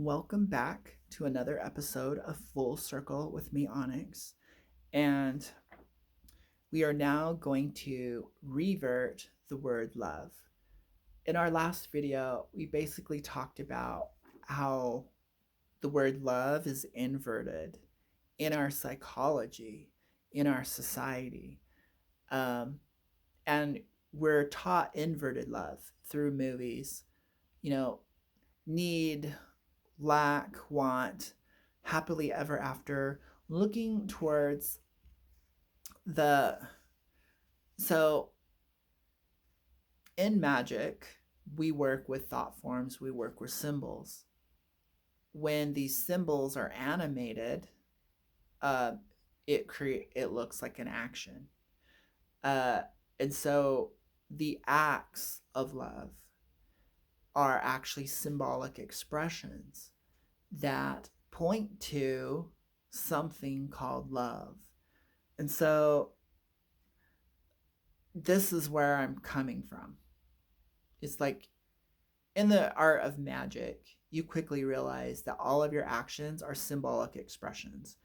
Welcome back to another episode of Full Circle with me, Onyx. And we are now going to revert the word love. In our last video, we basically talked about how the word love is inverted in our psychology, in our society. Um, and we're taught inverted love through movies, you know, need, lack, want, happily ever after, looking towards the. So in magic, we work with thought forms, we work with symbols. When these symbols are animated, uh, it looks like an action. Uh, and so the acts of love are actually symbolic expressions that point to something called love. And so this is where I'm coming from. It's like in the art of magic, you quickly realize that all of your actions are symbolic expressions.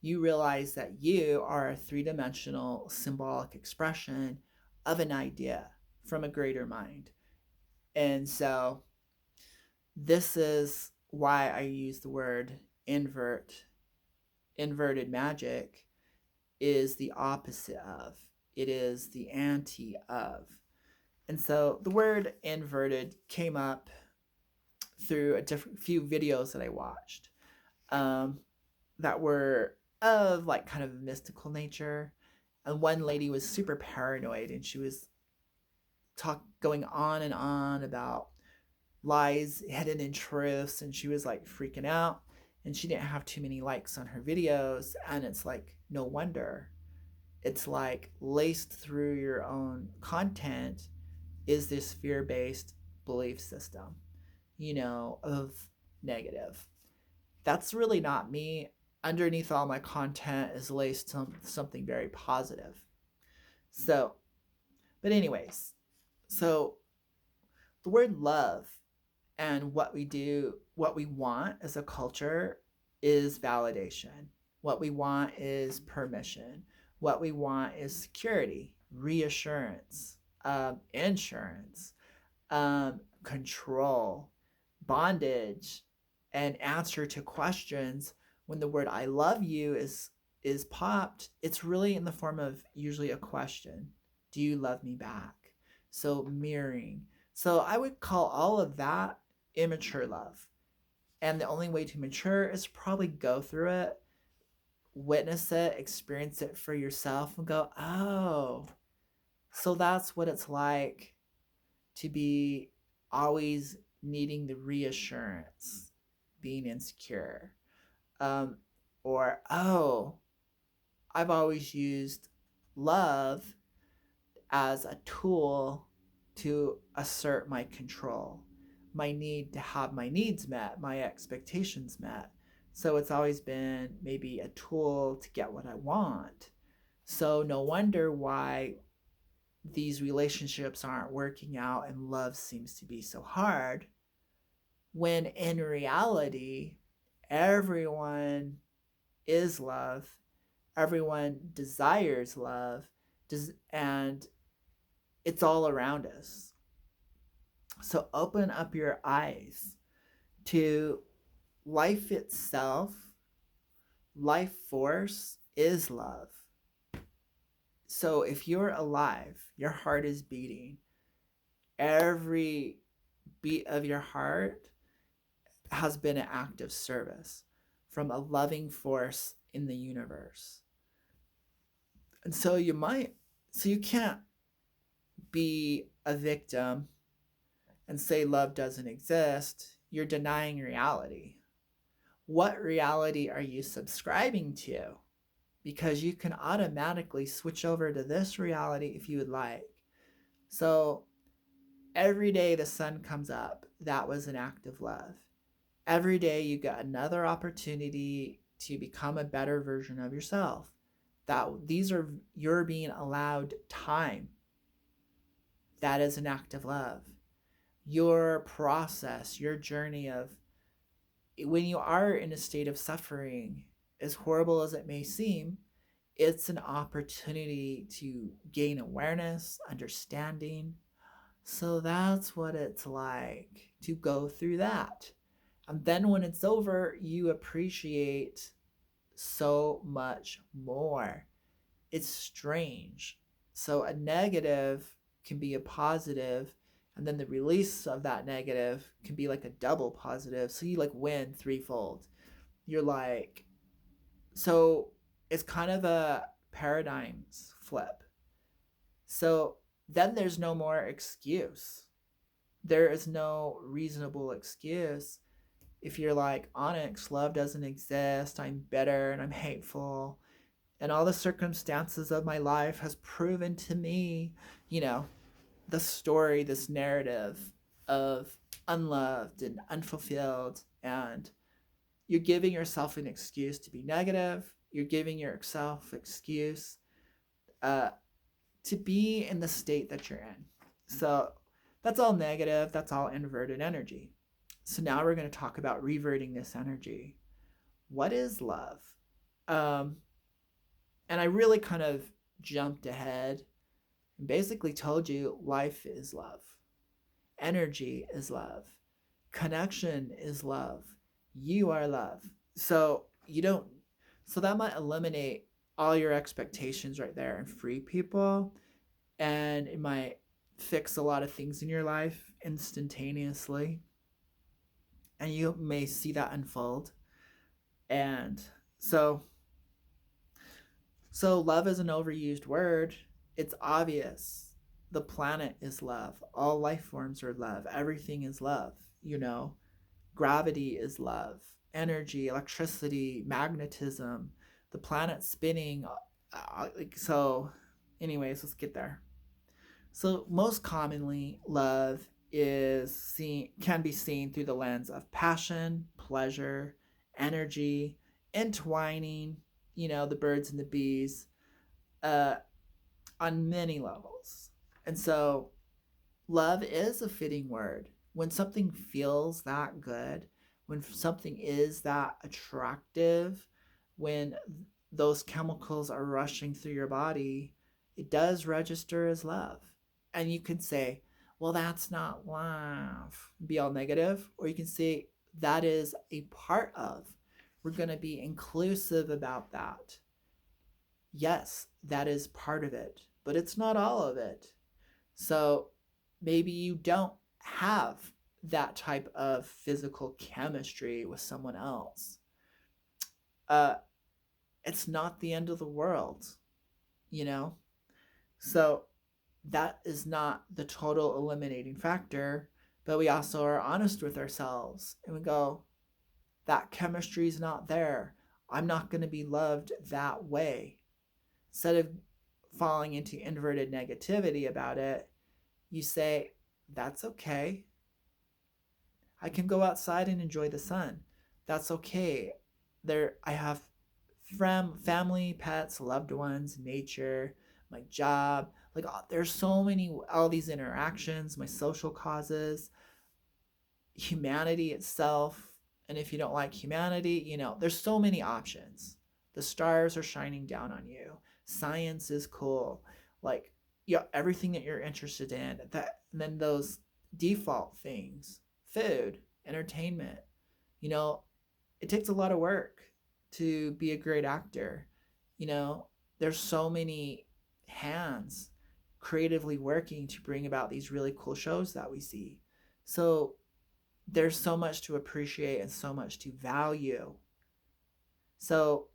You realize that you are a three-dimensional symbolic expression of an idea from a greater mind. And so this is why I use the word invert. Inverted magic is the opposite of, it is the anti of. And so the word inverted came up through a different few videos that I watched that were of like kind of mystical nature. And one lady was super paranoid and she was going on and on about lies, hidden in truths, and she was like freaking out. And she didn't have too many likes on her videos. And it's like, no wonder. It's like laced through your own content is this fear-based belief system, of negative. That's really not me. Underneath all my content is laced something very positive. So, but anyways, so the word love and what we do, what we want as a culture is validation. What we want is permission. What we want is security, reassurance, insurance, control, bondage, and answer to questions. When the word "I love you" is popped, it's really in the form of usually a question. Do you love me back? So mirroring. So I would call all of that immature love. And the only way to mature is probably go through it, witness it, experience it for yourself, and go, oh, so that's what it's like to be always needing the reassurance, being insecure. Or, oh, I've always used love as a tool to assert my control, my need to have my needs met, my expectations met. So it's always been maybe a tool to get what I want. So no wonder why these relationships aren't working out and love seems to be so hard, when in reality, everyone is love, everyone desires love, and it's all around us. So open up your eyes to life itself. Life force is love. So if you're alive, your heart is beating. Every beat of your heart has been an act of service from a loving force in the universe. And so you can't be a victim and say love doesn't exist. You're denying reality. What reality are you subscribing to? Because you can automatically switch over to this reality if you would like. So every day the sun comes up, that was an act of love. Every day you get another opportunity to become a better version of yourself. You're being allowed time. That is an act of love. Your process, your journey of when you are in a state of suffering, as horrible as it may seem, it's an opportunity to gain awareness, understanding. So that's what it's like to go through that. And then when it's over, you appreciate so much more. It's strange. So a negative can be a positive, and then the release of that negative can be like a double positive. So you like win threefold. You're like, so it's kind of a paradigms flip. So then there's no more excuse. There is no reasonable excuse if you're like, Onyx, love doesn't exist, I'm bitter and I'm hateful, and all the circumstances of my life has proven to me, you know, the story, this narrative of unloved and unfulfilled, and you're giving yourself an excuse to be negative. You're giving yourself excuse uh, to be in the state that you're in. So that's all negative. That's all inverted energy. So now we're going to talk about reverting this energy. What is love? Um, and I really kind of jumped ahead and basically told you life is love, energy is love, connection is love, you are love. So you don't, so that might eliminate all your expectations right there and free people. And it might fix a lot of things in your life instantaneously. And you may see that unfold. And so love is an overused word. It's obvious. The planet is love. All life forms are love. Everything is love. You know, gravity is love. Energy, electricity, magnetism, the planet spinning. So, anyways, let's get there. So, most commonly, love can be seen through the lens of passion, pleasure, energy, entwining, you know, the birds and the bees, uh, on many levels. And so love is a fitting word. When something feels that good, when something is that attractive, when those chemicals are rushing through your body, it does register as love. And you can say, well, that's not love, be all negative, or you can say that is a part of. We're going to be inclusive about that. Yes, that is part of it, but it's not all of it. So maybe you don't have that type of physical chemistry with someone else. It's not the end of the world, you know? So that is not the total eliminating factor, but we also are honest with ourselves and we go, that chemistry is not there. I'm not going to be loved that way. Instead of falling into inverted negativity about it, you say, that's okay. I can go outside and enjoy the sun. That's okay. I have family, pets, loved ones, nature, my job. Like there's so many, all these interactions, my social causes, humanity itself. And if you don't like humanity, you know, there's so many options. The stars are shining down on you. Science is cool. Like, yeah, everything that you're interested in. That, and then those default things, food, entertainment. You know, it takes a lot of work to be a great actor. You know, there's so many hands creatively working to bring about these really cool shows that we see. So there's so much to appreciate and so much to value. So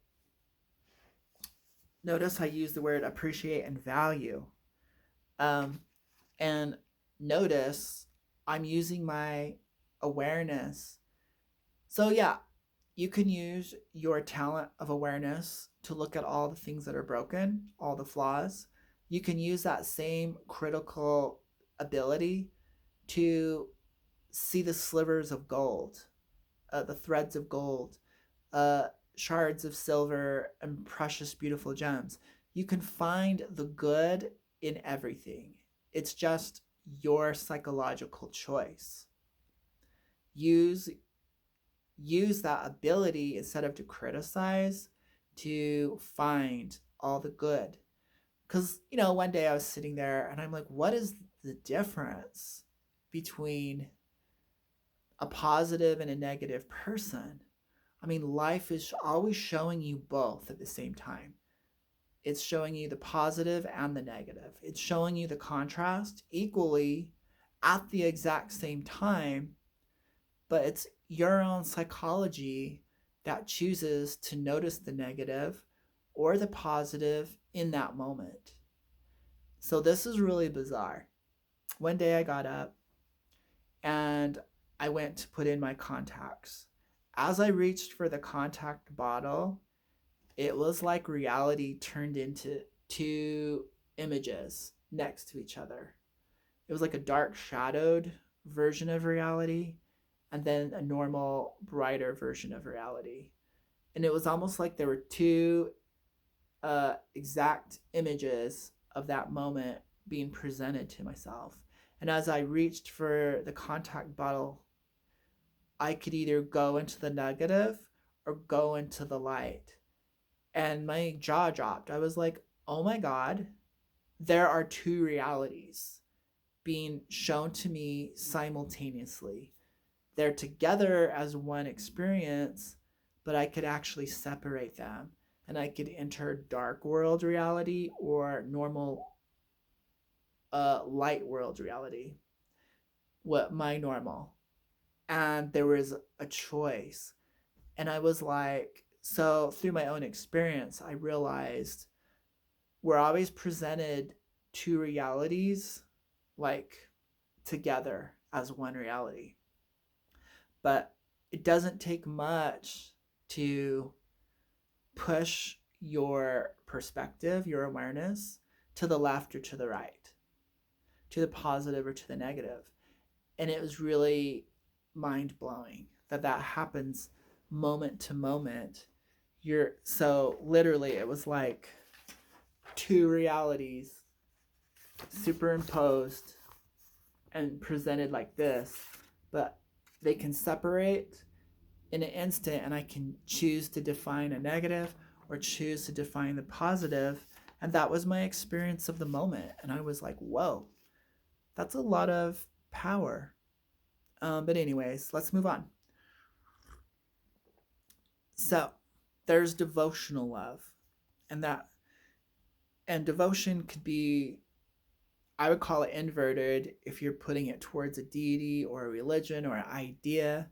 notice I use the word appreciate and value. And notice I'm using my awareness. So yeah, you can use your talent of awareness to look at all the things that are broken, all the flaws. You can use that same critical ability to see the slivers of gold, the threads of gold, shards of silver, and precious, beautiful gems. You can find the good in everything. It's just your psychological choice. Use use that ability instead of to criticize, to find all the good. Because, one day I was sitting there and I'm like, what is the difference between a positive and a negative person? I mean, life is always showing you both at the same time. It's showing you the positive and the negative. It's showing you the contrast equally at the exact same time, but it's your own psychology that chooses to notice the negative or the positive in that moment. So this is really bizarre. One day I got up and I went to put in my contacts. As I reached for the contact bottle, it was like reality turned into two images next to each other. It was like a dark shadowed version of reality and then a normal brighter version of reality. And it was almost like there were two exact images of that moment being presented to myself. And as I reached for the contact bottle, I could either go into the negative or go into the light. And my jaw dropped. I was like, oh my God, there are two realities being shown to me simultaneously. They're together as one experience, but I could actually separate them. And I could enter dark world reality or normal light world reality. What my normal. And there was a choice. And I was like, so through my own experience, I realized we're always presented two realities like together as one reality. But it doesn't take much to push your perspective, your awareness to the left or to the right, to the positive or to the negative. And it was really mind-blowing that happens moment to moment. So literally it was like two realities superimposed and presented like this, but they can separate in an instant, and I can choose to define a negative or choose to define the positive. And that was my experience of the moment. And I was like, whoa, that's a lot of power. But anyways, let's move on. So there's devotional love, and devotion could be, I would call it inverted if you're putting it towards a deity or a religion or an idea.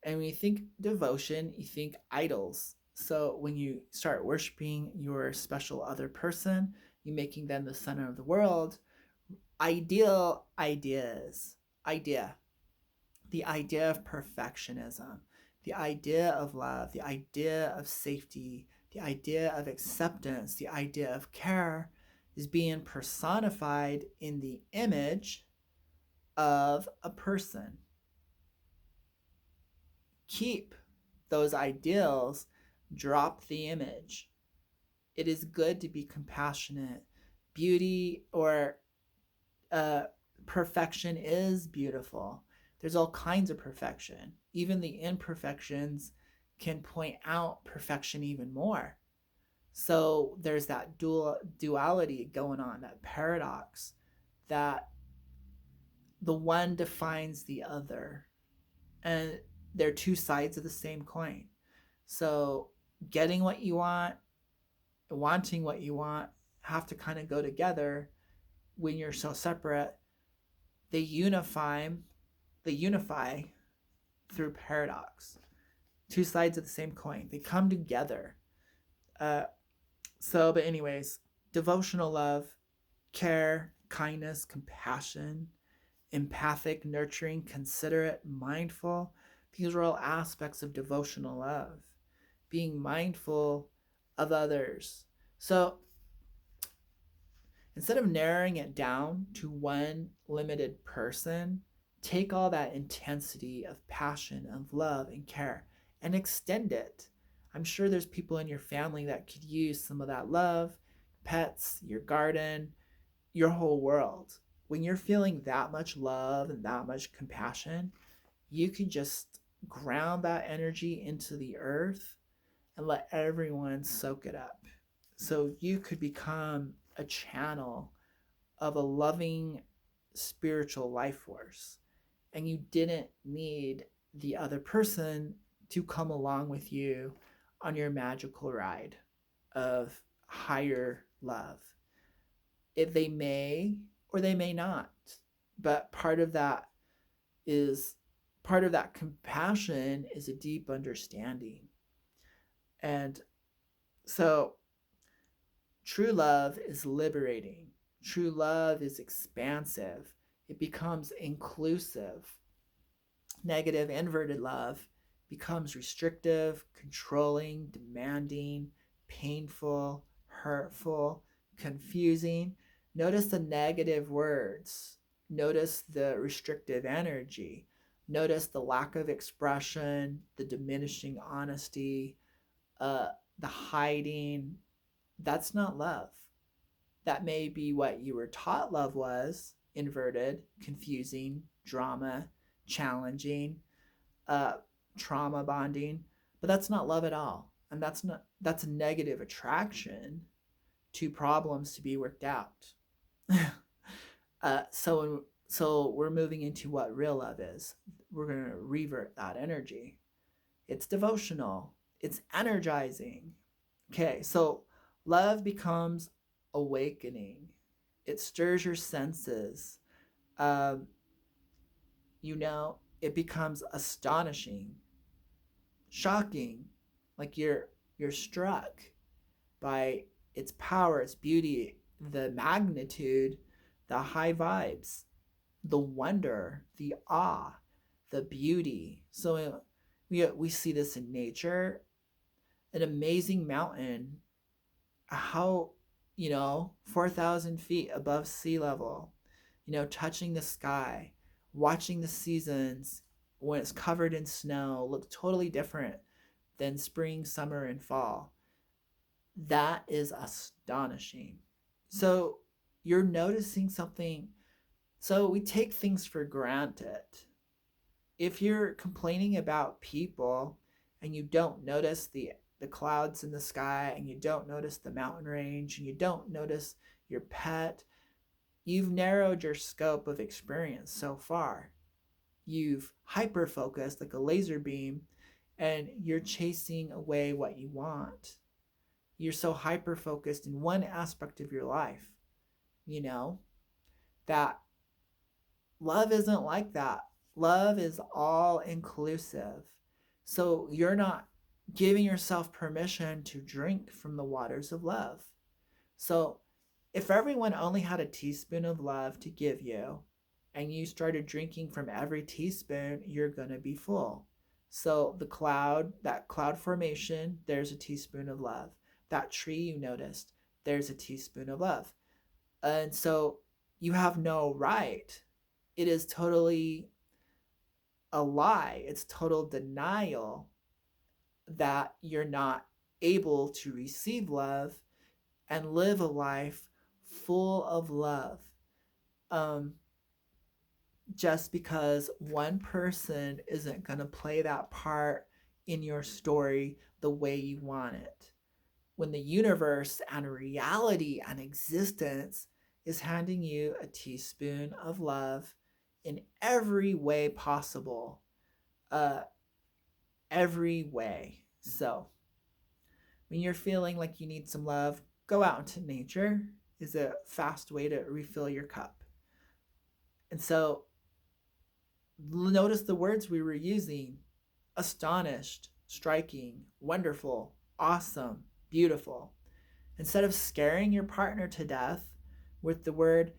And when you think devotion, you think idols. So when you start worshiping your special other person, you're making them the center of the world. Idea. The idea of perfectionism, the idea of love, the idea of safety, the idea of acceptance, the idea of care is being personified in the image of a person. Keep those ideals, drop the image. It is good to be compassionate. Beauty or perfection is beautiful. There's all kinds of perfection. Even the imperfections can point out perfection even more. So there's that duality going on, that paradox, that the one defines the other. And they're two sides of the same coin. So getting what you want, wanting what you want, have to kind of go together. When you're so separate, they unify through paradox. Two sides of the same coin. They come together. But anyways, devotional love, care, kindness, compassion, empathic, nurturing, considerate, mindful. These are all aspects of devotional love. Being mindful of others. So instead of narrowing it down to one limited person, take all that intensity of passion, of love and care, and extend it. I'm sure there's people in your family that could use some of that love, pets, your garden, your whole world. When you're feeling that much love and that much compassion, you can just ground that energy into the earth and let everyone soak it up. So you could become a channel of a loving spiritual life force. And you didn't need the other person to come along with you on your magical ride of higher love. If they may or they may not. But is part of that compassion is a deep understanding. And so true love is liberating. True love is expansive. It becomes inclusive. Negative, inverted love becomes restrictive, controlling, demanding, painful, hurtful, confusing. Notice the negative words. Notice the restrictive energy. Notice the lack of expression, the diminishing honesty, the hiding. That's not love. That may be what you were taught love was: inverted, confusing, drama, challenging, uh, trauma bonding, but that's not love at all. And that's a negative attraction to problems to be worked out. So we're moving into what real love is. We're going to revert that energy. It's devotional. It's energizing. Okay, so love becomes awakening. It stirs your senses. Um, it becomes astonishing, shocking, like you're struck by its power, its beauty, the magnitude, the high vibes, the wonder, the awe, the beauty. So we see this in nature. An amazing mountain, how 4,000 feet above sea level, touching the sky, watching the seasons when it's covered in snow look totally different than spring, summer, and fall. That is astonishing. So you're noticing something. So we take things for granted. If you're complaining about people and you don't notice the clouds in the sky, and you don't notice the mountain range, and you don't notice your pet, you've narrowed your scope of experience so far. You've hyper focused like a laser beam, and you're chasing away what you want. You're so hyper focused in one aspect of your life, that love isn't like that. Love is all inclusive. So you're not giving yourself permission to drink from the waters of love. So if everyone only had a teaspoon of love to give you, and you started drinking from every teaspoon, you're going to be full. So that cloud formation, there's a teaspoon of love. That tree you noticed, there's a teaspoon of love. And so you have no right. It is totally a lie. It's total denial that you're not able to receive love and live a life full of love. Just because one person isn't going to play that part in your story the way you want it. When the universe and reality and existence is handing you a teaspoon of love in every way possible, every way. So when you're feeling like you need some love, go out into nature is a fast way to refill your cup. And so notice the words we were using: astonished, striking, wonderful, awesome, beautiful. Instead of scaring your partner to death with the word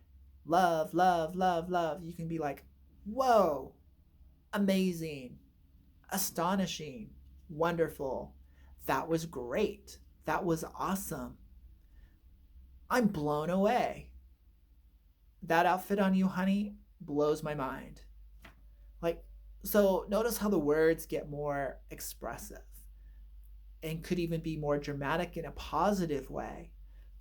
love, love, love, love, you can be like, whoa, amazing, astonishing, wonderful. That was great. That was awesome. I'm blown away. That outfit on you, honey, blows my mind. So notice how the words get more expressive and could even be more dramatic in a positive way.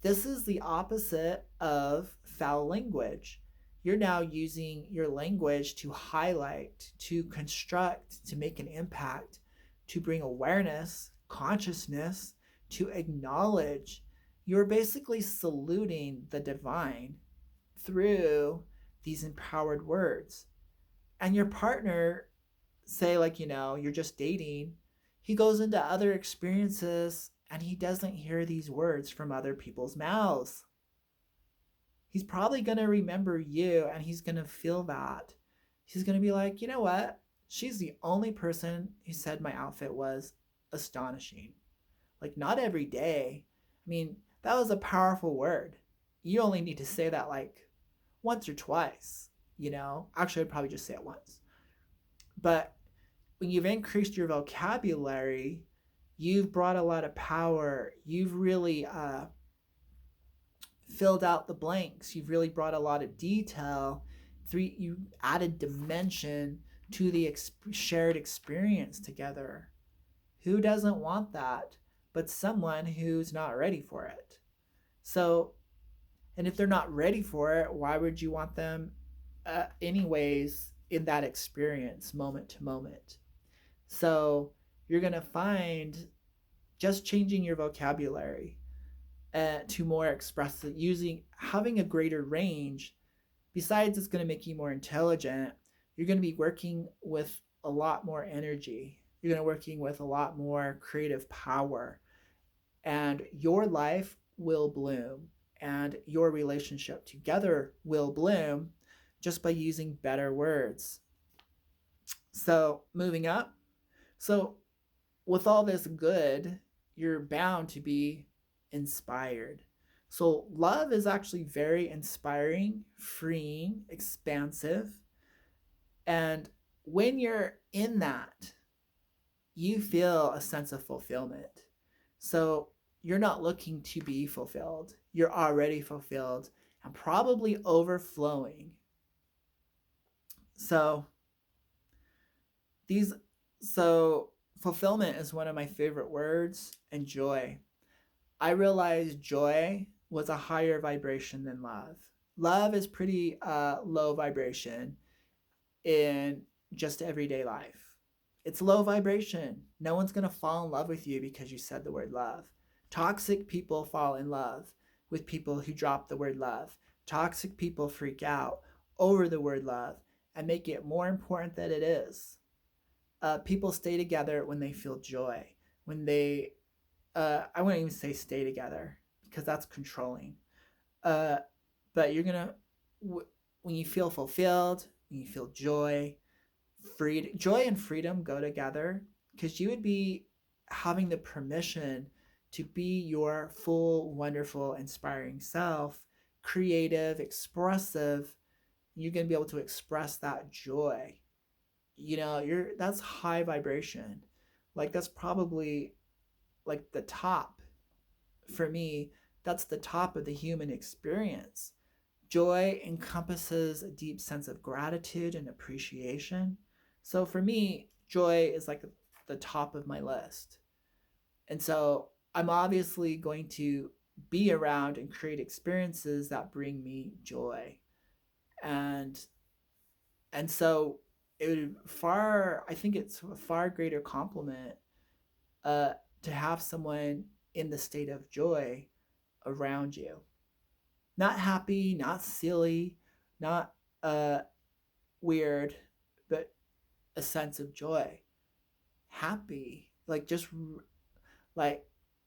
This is the opposite of foul language. You're now using your language to highlight, to construct, to make an impact, to bring awareness, consciousness, to acknowledge. You're basically saluting the divine through these empowered words. And your partner, say, like, you're just dating, he goes into other experiences and he doesn't hear these words from other people's mouths. He's probably going to remember you and he's going to feel that. He's going to be like, you know what? She's the only person who said my outfit was astonishing. Like, not every day. I mean, that was a powerful word. You only need to say that like once or twice, Actually, I'd probably just say it once. But when you've increased your vocabulary, you've brought a lot of power. You've really filled out the blanks. You've really brought a lot of detail. You added dimension to the shared experience together. Who doesn't want that but someone who's not ready for it? So, and if they're not ready for it, why would you want them anyways in that experience moment to moment? So you're going to find just changing your vocabulary to more expressive, having a greater range. Besides, it's going to make you more intelligent. You're going to be working with a lot more energy. You're going to be working with a lot more creative power. And your life will bloom and your relationship together will bloom just by using better words. So moving up. So with all this good, you're bound to be inspired. So love is actually very inspiring, freeing, expansive. And when you're in that, you feel a sense of fulfillment. So you're not looking to be fulfilled. You're already fulfilled and probably overflowing. So fulfillment is one of my favorite words, and joy. I realized joy was a higher vibration than love. Love is pretty low vibration in just everyday life. It's low vibration. No one's going to fall in love with you because you said the word love. Toxic people fall in love with people who drop the word love. Toxic people freak out over the word love and make it more important than it is. People stay together when they feel joy. When they, I wouldn't even say stay together because that's controlling. But you're going to, when you feel fulfilled, when you feel joy, joy and freedom go together, because you would be having the permission to be your full, wonderful, inspiring self, creative, expressive. You're going to be able to express that joy. That's high vibration. Like, that's probably like the top. For me, that's the top of the human experience. Joy encompasses a deep sense of gratitude and appreciation. So for me, joy is like the top of my list. And so I'm obviously going to be around and create experiences that bring me joy. And so I think it's a far greater compliment to have someone in the state of joy around you. Not happy, not silly, not weird, but a sense of joy. Happy. Like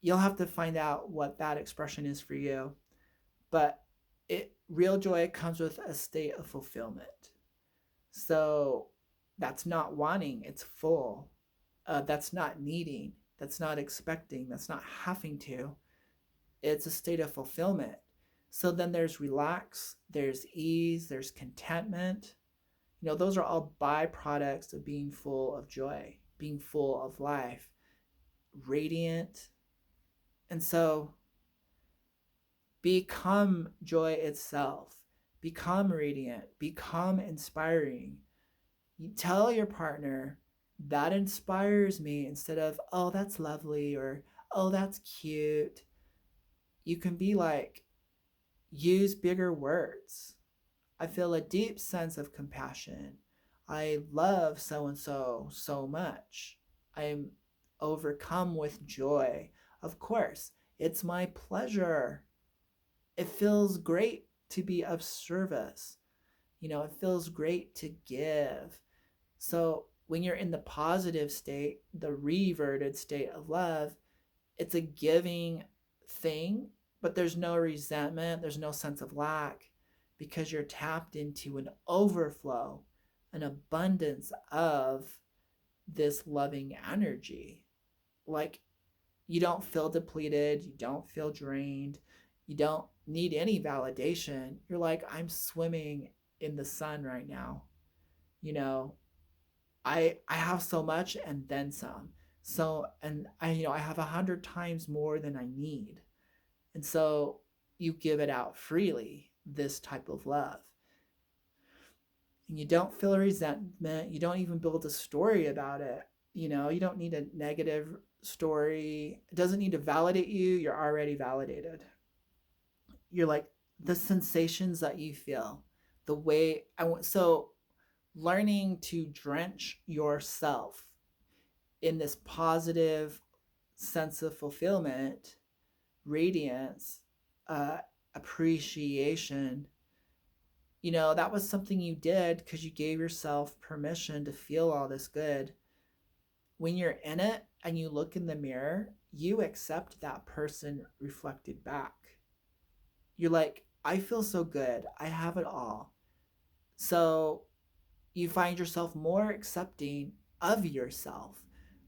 you'll have to find out what that expression is for you. But real joy comes with a state of fulfillment. So that's not wanting, it's full. That's not needing, that's not expecting, that's not having to. It's a state of fulfillment. So then there's relax, there's ease, there's contentment. Those are all byproducts of being full of joy, being full of life, radiant. And so become joy itself, become radiant, become inspiring. You tell your partner, that inspires me, instead of, oh, that's lovely, or oh, that's cute. You can be like, use bigger words. I feel a deep sense of compassion. I love so and so so much. I'm overcome with joy. Of course, it's my pleasure. It feels great to be of service. It feels great to give. So when you're in the positive state, the reverted state of love, it's a giving thing, but there's no resentment, there's no sense of lack because you're tapped into an overflow, an abundance of this loving energy. Like, you don't feel depleted, you don't feel drained, you don't need any validation. You're like, I'm swimming in the sun right now. You know, I have so much and then some. So, and I have 100 times more than I need. And so you give it out freely, this type of love. And you don't feel resentment. You don't even build a story about it. You don't need a negative story. It doesn't need to validate you. You're already validated. You're like, the sensations that you feel, the way I want. So learning to drench yourself in this positive sense of fulfillment, radiance, uh, appreciation. That was something you did because you gave yourself permission to feel all this good. When you're in it and you look in the mirror, you accept that person reflected back. You're like, I feel so good. I have it all. So you find yourself more accepting of yourself,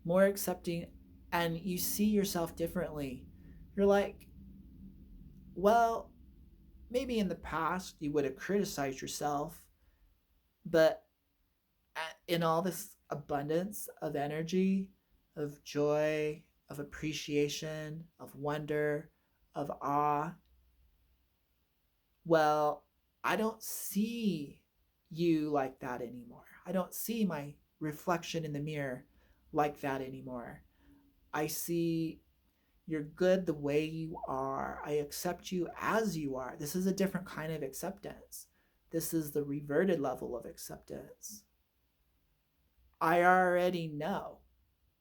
more accepting, and you see yourself differently. You're like, well, maybe in the past you would have criticized yourself, but in all this abundance of energy, of joy, of appreciation, of wonder, of awe, well, I don't see you like that anymore. I don't see my reflection in the mirror like that anymore. I see you're good the way you are. I accept you as you are. This is a different kind of acceptance. This is the reverted level of acceptance. I already know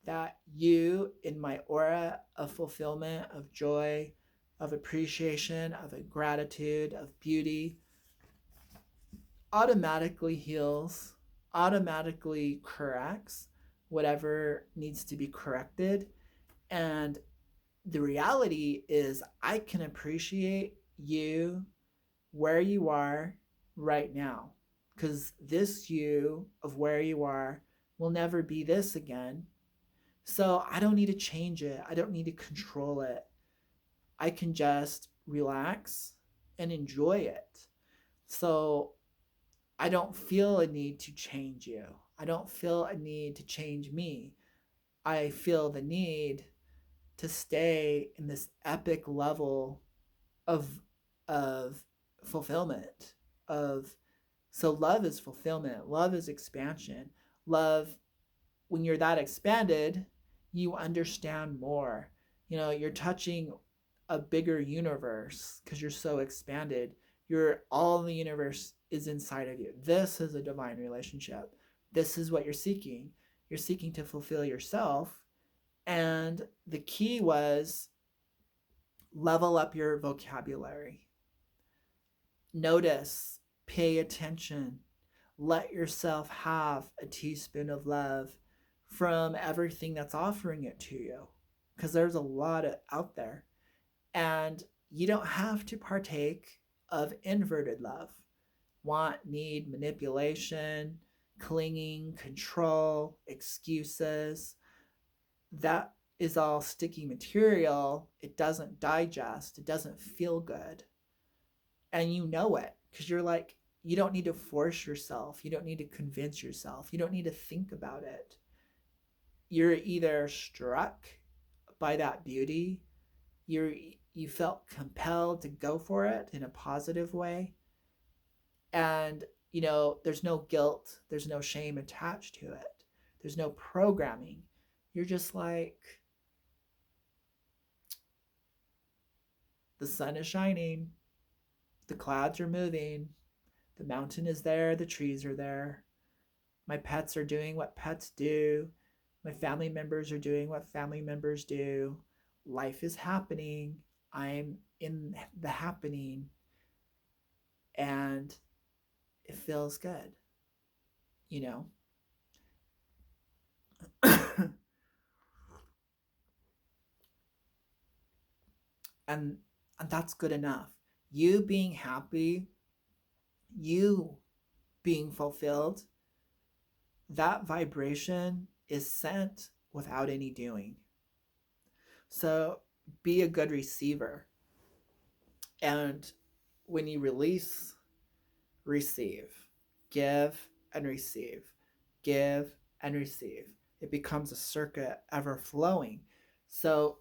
that you, in my aura of fulfillment, of joy, of appreciation, of gratitude, of beauty, automatically heals, automatically corrects whatever needs to be corrected. And the reality is, I can appreciate you where you are right now, because this you of where you are will never be this again. So I don't need to change it. I don't need to control it. I can just relax and enjoy it. So I don't feel a need to change you. I don't feel a need to change me. I feel the need to stay in this epic level of of fulfillment, of so love is fulfillment, love is expansion. Love, when you're that expanded, you understand more. You're touching a bigger universe because you're so expanded. You're all the universe is inside of you. This is a divine relationship. This is what you're seeking. You're seeking to fulfill yourself. And the key was level up your vocabulary. Notice, pay attention, let yourself have a teaspoon of love from everything that's offering it to you, because there's a lot out there. And you don't have to partake of inverted love. Want, need, manipulation, clinging, control, excuses. That is all sticky material. It doesn't digest. It doesn't feel good. And you know it because you're like, you don't need to force yourself. You don't need to convince yourself. You don't need to think about it. You're either struck by that beauty, you felt compelled to go for it in a positive way, and there's no guilt, there's no shame attached to it, there's no programming. You're just like, the sun is shining, the clouds are moving, The mountain is there, the trees are there. My pets are doing what pets do. My family members are doing what family members do. Life is happening. I'm in the happening, and it feels good, you know? and and that's good enough. You being happy, you being fulfilled, that vibration is sent without any doing. So be a good receiver. And when you release, receive, give and receive, give and receive. It becomes a circuit ever flowing. So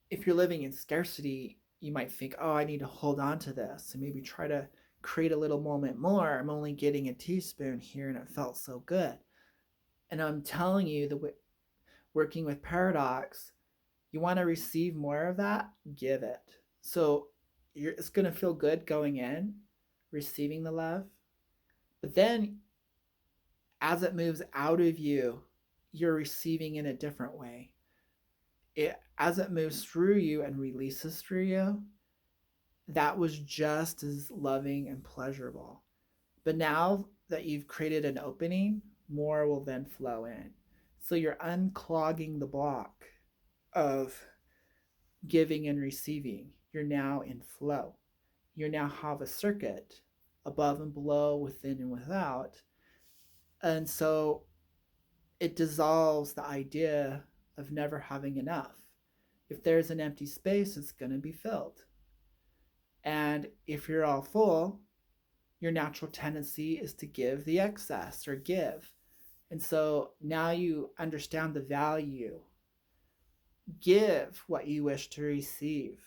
if you're living in scarcity, you might think, oh, I need to hold on to this and maybe try to create a little moment more. I'm only getting a teaspoon here and it felt so good. And I'm telling you, working with paradox, you want to receive more of that, give it. So it's going to feel good going in, receiving the love. But then as it moves out of you, you're receiving in a different way. As it moves through you and releases through you, that was just as loving and pleasurable. But now that you've created an opening, more will then flow in. So you're unclogging the block of giving and receiving. You're now in flow. You now have a circuit above and below, within and without. And so it dissolves the idea of never having enough. If there's an empty space, it's going to be filled. And if you're all full, your natural tendency is to give the excess or give. And so now you understand the value. Give what you wish to receive.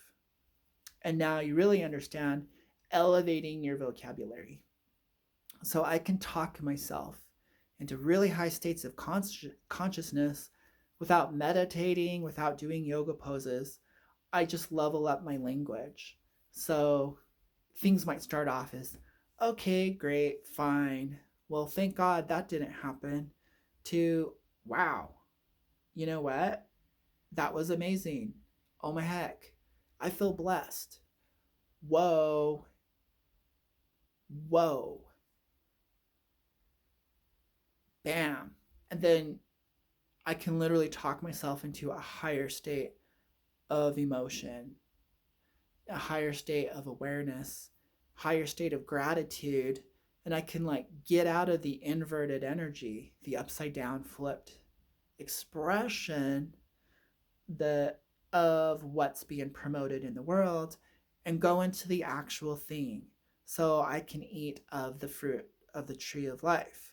And now you really understand elevating your vocabulary. So I can talk myself into really high states of consciousness without meditating, without doing yoga poses. I just level up my language. So things might start off as, okay, great, fine. Well, thank God that didn't happen, to, wow, you know what? That was amazing. Oh my heck. I feel blessed. Whoa. Whoa. Bam. And then I can literally talk myself into a higher state of emotion, a higher state of awareness, higher state of gratitude. And I can get out of the inverted energy, the upside down flipped expression of what's being promoted in the world, and go into the actual thing. So I can eat of the fruit of the tree of life.